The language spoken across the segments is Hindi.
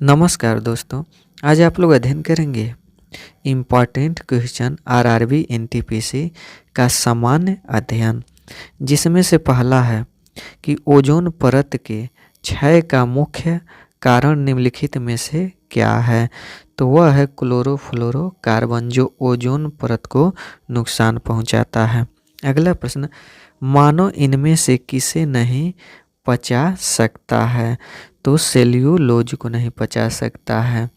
नमस्कार दोस्तों। आज आप लोग अध्ययन करेंगे इम्पॉर्टेंट क्वेश्चन आरआरबी एनटीपीसी का सामान्य अध्ययन, जिसमें से पहला है कि ओजोन परत के क्षय का मुख्य कारण निम्नलिखित में से क्या है। तो वह है क्लोरोफ्लोरोकार्बन, जो ओजोन परत को नुकसान पहुंचाता है। अगला प्रश्न, मानव इनमें से किसे नहीं पचा सकता है। तो सेल्यूलोज को नहीं पचा सकता है।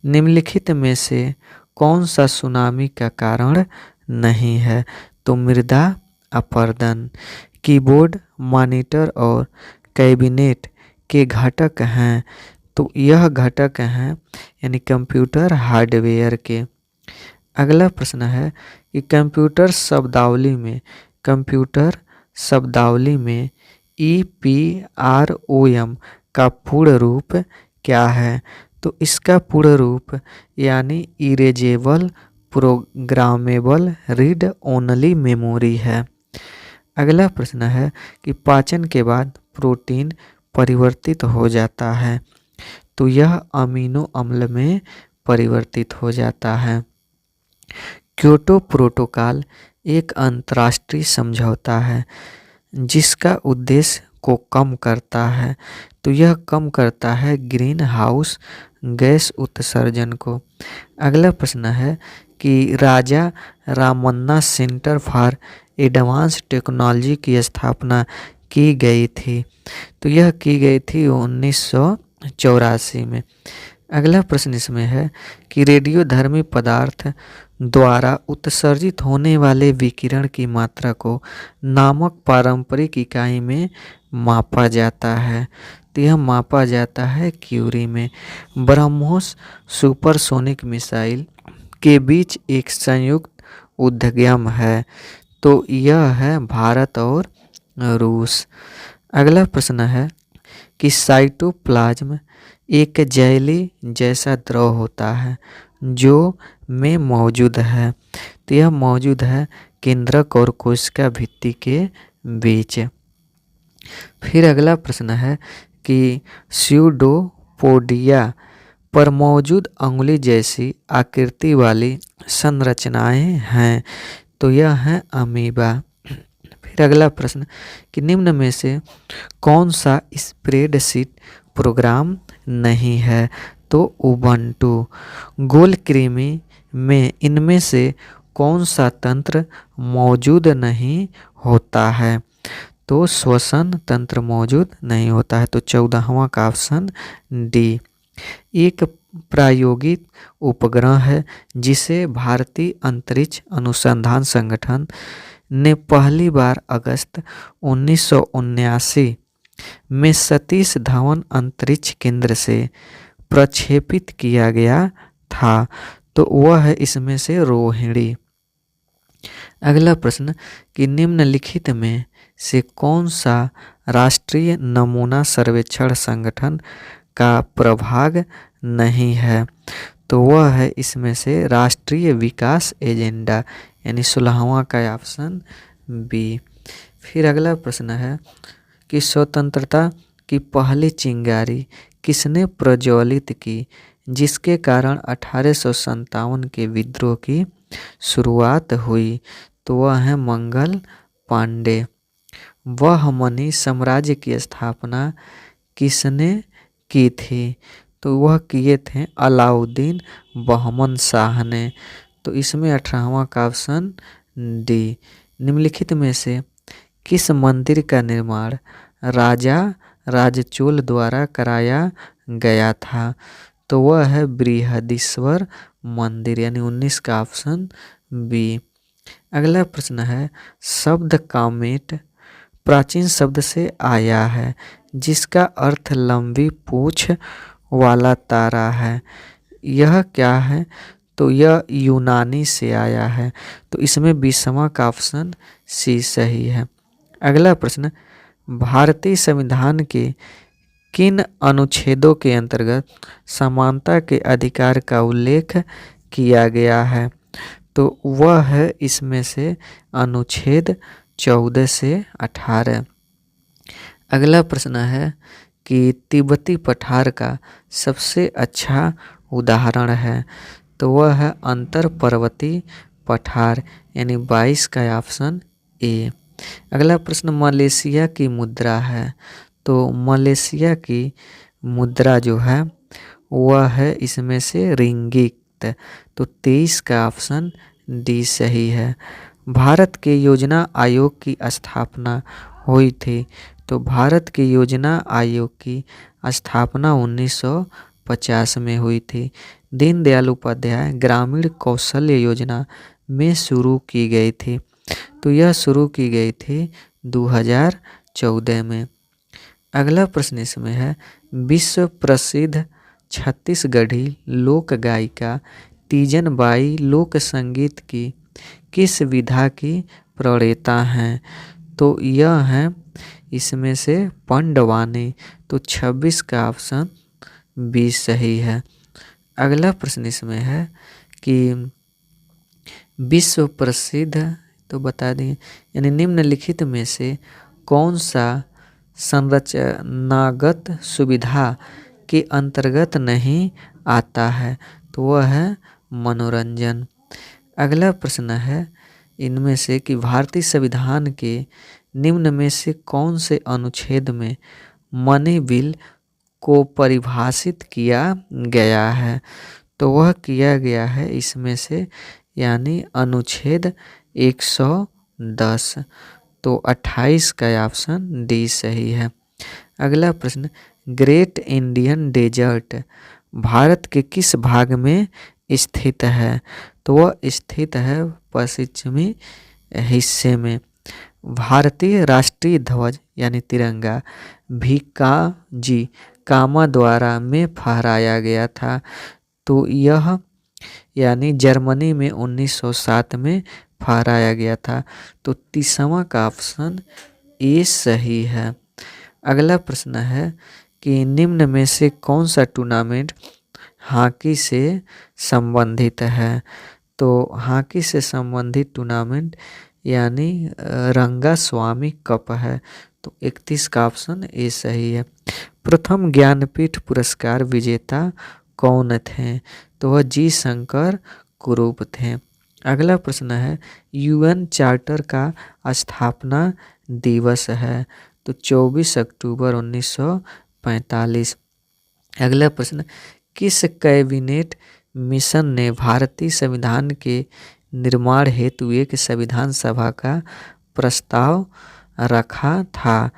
निम्नलिखित में से कौन सा सुनामी का कारण नहीं है। तो मृदा अपरदन। कीबोर्ड, मॉनिटर और कैबिनेट के घटक हैं। तो यह घटक हैं यानी कंप्यूटर हार्डवेयर के। अगला प्रश्न है कि कंप्यूटर शब्दावली में EPROM का पूर्ण रूप क्या है। तो इसका पूर्ण रूप यानी erasable programmable read only memory है। अगला प्रश्न है कि पाचन के बाद प्रोटीन परिवर्तित हो जाता है। तो यह अमीनो अम्ल में परिवर्तित हो जाता है। क्योटो प्रोटोकॉल एक अंतर्राष्ट्रीय समझौता है जिसका उद्देश्य को कम करता है। तो यह कम करता है ग्रीन हाउस गैस उत्सर्जन को। अगला प्रश्न है कि Raja Ramanna centre for advance technology की स्थापना की गई थी। तो यह की गई थी 1984 में। अगला प्रश्न इसमें है कि रेडियोधर्मी पदार्थ द्वारा उत्सर्जित होने वाले विकिरण की मात्रा को नामक पारंपरिक इकाई में मापा जाता है। तो यह मापा जाता है क्यूरी में। ब्रह्मोस सुपरसोनिक मिसाइल के बीच एक संयुक्त उद्यम है। तो यह है भारत और रूस। अगला प्रश्न है कि साइटोप्लाज्म एक जेली जैसा द्रव होता है जो में मौजूद है। तो यह मौजूद है केंद्रक और कोशिका भित्ति के बीच। फिर अगला प्रश्न है कि स्यूडोपोडिया पर मौजूद अंगुली जैसी आकृति वाली संरचनाएं हैं। तो यह है अमीबा। फिर अगला प्रश्न कि निम्न में से कौन सा स्प्रेडशीट प्रोग्राम नहीं है। तो उबंटू। गोल कृमि में इनमें से कौन सा तंत्र मौजूद नहीं होता है। तो श्वसन तंत्र मौजूद नहीं होता है। तो 14वां का ऑप्शन डी। एक प्रायोगिक उपग्रह है जिसे भारतीय अंतरिक्ष अनुसंधान संगठन ने पहली बार अगस्त 1979 में सतीश धवन अंतरिक्ष केंद्र से प्रक्षेपित किया गया था। तो वह है इसमें से रोहिणी। अगला प्रश्न कि निम्नलिखित में से कौन सा राष्ट्रीय नमूना सर्वेक्षण संगठन का प्रभाग नहीं है। तो वह है इसमें से राष्ट्रीय विकास एजेंडा यानी 16वां का ऑप्शन बी। फिर अगला प्रश्न है कि स्वतंत्रता की पहली चिंगारी किसने प्रज्वलित की, जिसके कारण 1857 के विद्रोह की शुरुआत हुई। तो वह है मंगल पांडे। वह मनी साम्राज्य की स्थापना किसने की थी। तो वह किए थे अलाउद्दीन बहमन शाह ने। तो इसमें 18वां का ऑप्शन डी। निम्नलिखित में से किस मंदिर का निर्माण राजा राजचोल द्वारा कराया गया था। तो वह है बृहदीश्वर मंदिर यानी 19 का ऑप्शन बी। अगला प्रश्न है शब्द कामेट प्राचीन शब्द से आया है जिसका अर्थ लंबी पूंछ वाला तारा है। यह क्या है। तो यह यूनानी से आया है। तो इसमें 20वां का ऑप्शन सी सही है। अगला प्रश्न भारतीय संविधान के किन अनुच्छेदों के अंतर्गत समानता के अधिकार का उल्लेख किया गया है। तो वह है इसमें से अनुच्छेद 14 से 18। अगला प्रश्न है कि तिब्बती पठार का सबसे अच्छा उदाहरण है? तो वह है अंतर पर्वतीय पठार, यानी 22 का ऑप्शन ए। अगला प्रश्न, मलेशिया की मुद्रा है, तो मलेशिया की मुद्रा जो है वह है इसमें से रिंगिट, तो 23 का ऑप्शन डी सही है। भारत के योजना आयोग की स्थापना हुई थी, तो भारत के योजना आयोग की स्थापना 1950 में हुई थी। दीनदयाल उपाध्याय ग्रामीण कौशल्य योजना में शुरू की गई थी, तो यह शुरू की गई थी 2014 में। अगला प्रश्न इसमें है, विश्व प्रसिद्ध छत्तीसगढ़ी लोक गायिका तीजन बाई लोक संगीत की किस विधा की प्रणेता हैं? तो यह है इसमें से पंडवानी, तो 26 का ऑप्शन बी सही है। अगला प्रश्न इसमें है कि विश्व प्रसिद्ध, तो बता दें, यानी निम्नलिखित में से कौन सा संरचनागत सुविधा के अंतर्गत नहीं आता है? तो वह है मनोरंजन। अगला प्रश्न है इनमें से कि भारतीय संविधान के निम्न में से कौन से अनुच्छेद में मनी बिल को परिभाषित किया गया है? तो वह किया गया है इसमें से, यानी अनुच्छेद 110, तो 28 का ऑप्शन डी सही है। अगला प्रश्न, ग्रेट इंडियन डेजर्ट भारत के किस भाग में स्थित है? तो वह स्थित है पश्चिमी हिस्से में। भारतीय राष्ट्रीय ध्वज यानी तिरंगा भिकाजी कामा द्वारा में फहराया गया था, तो यह यानी जर्मनी में 1907 में फहराया गया था, तो 30वां का ऑप्शन ए सही है। अगला प्रश्न है कि निम्न में से कौन सा टूर्नामेंट हॉकी से संबंधित है? तो हॉकी से संबंधित टूर्नामेंट यानी रंगास्वामी कप है, तो 31 का ऑप्शन ए सही है। प्रथम ज्ञानपीठ पुरस्कार विजेता कौन थे? तो वह जी शंकर कुरूप थे। अगला प्रश्न है, यूएन चार्टर का स्थापना दिवस है, तो 24 अक्टूबर 1945। अगला प्रश्न, किस कैबिनेट मिशन ने भारतीय संविधान के निर्माण हेतु एक संविधान सभा का प्रस्ताव रखा था?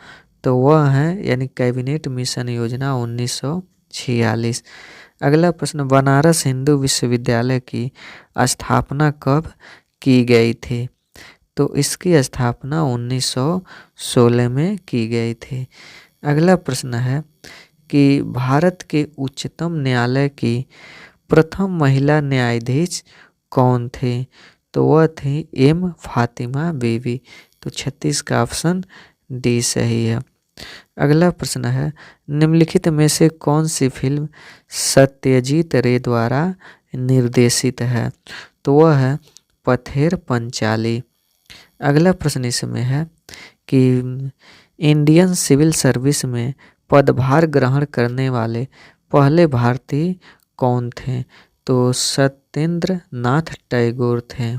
तो वह है यानी कैबिनेट मिशन योजना 1946। अगला प्रश्न, बनारस हिंदू विश्वविद्यालय की स्थापना कब की गई थी? तो इसकी स्थापना 1916 में की गई थी। अगला प्रश्न है कि भारत के उच्चतम न्यायालय की प्रथम महिला न्यायाधीश कौन थी? तो वह थी एम फातिमा बीवी, तो 36 का ऑप्शन डी सही है। अगला प्रश्न है, निम्नलिखित में से कौन सी फिल्म सत्यजीत रे द्वारा निर्देशित है? तो वह है पथेर पंचाली। अगला प्रश्न इसमें है कि इंडियन सिविल सर्विस में पदभार ग्रहण करने वाले पहले भारतीय कौन थे? तो सत्येंद्र नाथ टैगोर थे।